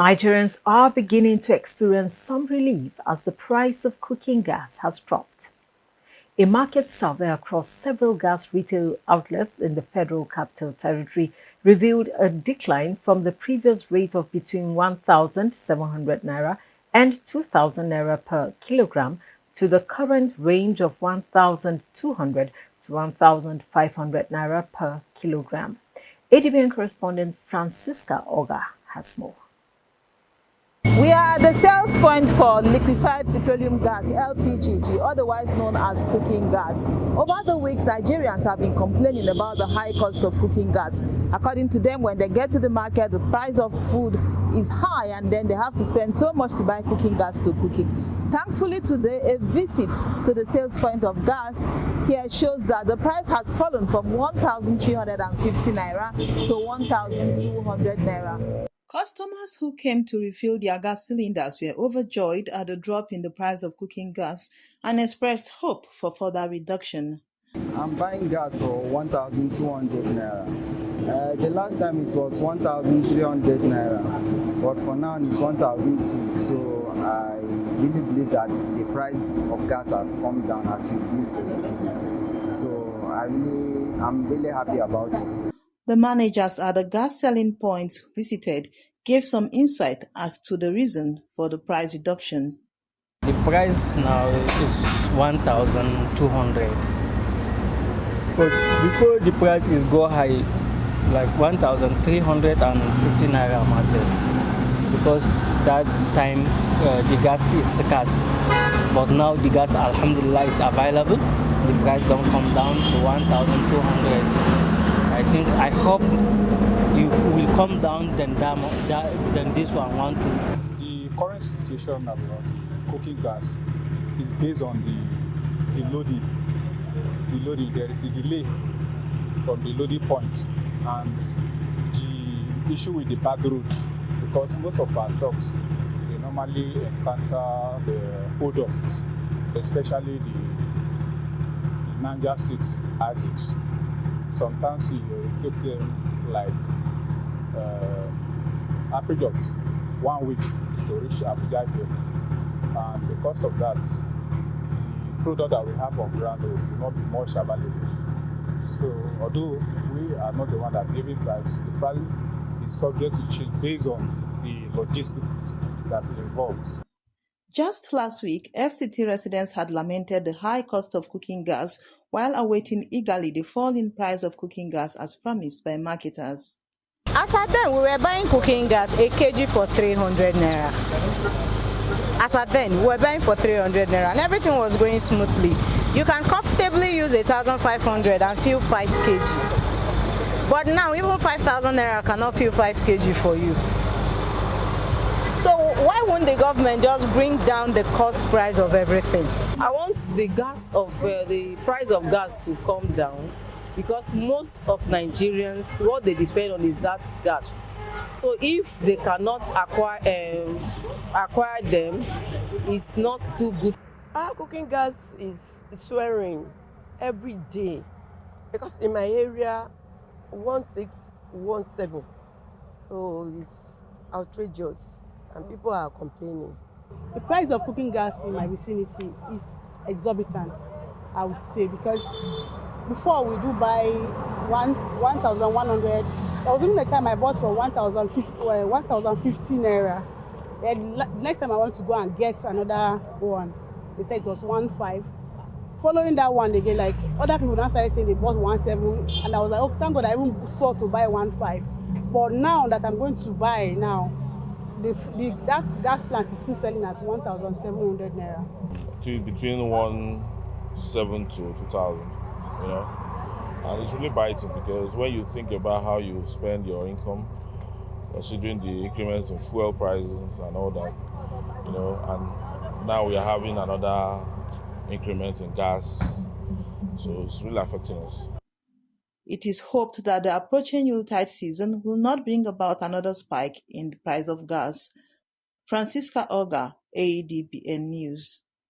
Nigerians are beginning to experience some relief as the price of cooking gas has dropped. A market survey across several gas retail outlets in the Federal Capital Territory revealed a decline from the previous rate of between 1,700 naira and 2,000 naira per kilogram to the current range of 1,200 to 1,500 naira per kilogram. ADBN correspondent Francisca Oga has more. We are at the sales point for liquefied petroleum gas, LPG, otherwise known as cooking gas. Over the weeks, Nigerians have been complaining about the high cost of cooking gas. According to them, when they get to the market, the price of food is high and then they have to spend so much to buy cooking gas to cook it. Thankfully today, a visit to the sales point of gas here shows that the price has fallen from 1,350 naira to 1,200 naira. Customers who came to refill their gas cylinders were overjoyed at the drop in the price of cooking gas and expressed hope for further reduction. I'm buying gas for 1,200 naira. The last time it was 1,300 naira, but for now it's 1,200. So I really believe that the price of gas has come down as reduced. So I'm really happy about it. The managers at the gas selling points visited gave some insight as to the reason for the price reduction. The price now is 1,200. But before the price is go high, like 1,350 naira myself, because that time the gas is scarce. But now the gas, alhamdulillah, is available. The price don't come down to 1,200. I hope it will come down than this one want to. The current situation of the cooking gas is based on the loading. The loading, there is a delay from the loading point, and the issue with the bad road, because most of our trucks they normally encounter the odor, especially the Niger State axis. Sometimes it take them like average of 1 week to reach Abuja here, and because of that, the product that we have on ground will not be much available. So although we are not the one that giving price, the price is subject to change based on the logistics that it involves. Just last week, FCT residents had lamented the high cost of cooking gas while awaiting eagerly the fall in price of cooking gas as promised by marketers. As at then, we were buying cooking gas, a kg for 300 naira. As at then, we were buying for 300 naira and everything was going smoothly. You can comfortably use 1,500 and fill 5 kg. But now, even 5,000 naira cannot fill 5 kg for you. So why won't the government just bring down the cost price of everything? I want the price of gas to come down, because most of Nigerians, what they depend on is that gas. So if they cannot acquire them, it's not too good. Our cooking gas is swearing every day, because in my area 1617, so it's outrageous and people are complaining. The price of cooking gas in my vicinity is exorbitant, I would say, because before we do buy 1,100. There was even a time I bought for 1,050 naira. Then next time I want to go and get another one, they said it was 1,500. Following that one again, like other people now started saying they bought 1,700, and I was like, oh, thank God I even saw to buy 1,500. But now that I'm going to buy now, that gas plant is still selling at 1,700 naira. Between 1,700 to 2,000, you know, and it's really biting, because when you think about how you spend your income, considering the increments in fuel prices and all that, you know, and now we are having another increment in gas, so it's really affecting us. It is hoped that the approaching Yuletide season will not bring about another spike in the price of gas. Francisca Oga, ADBN News.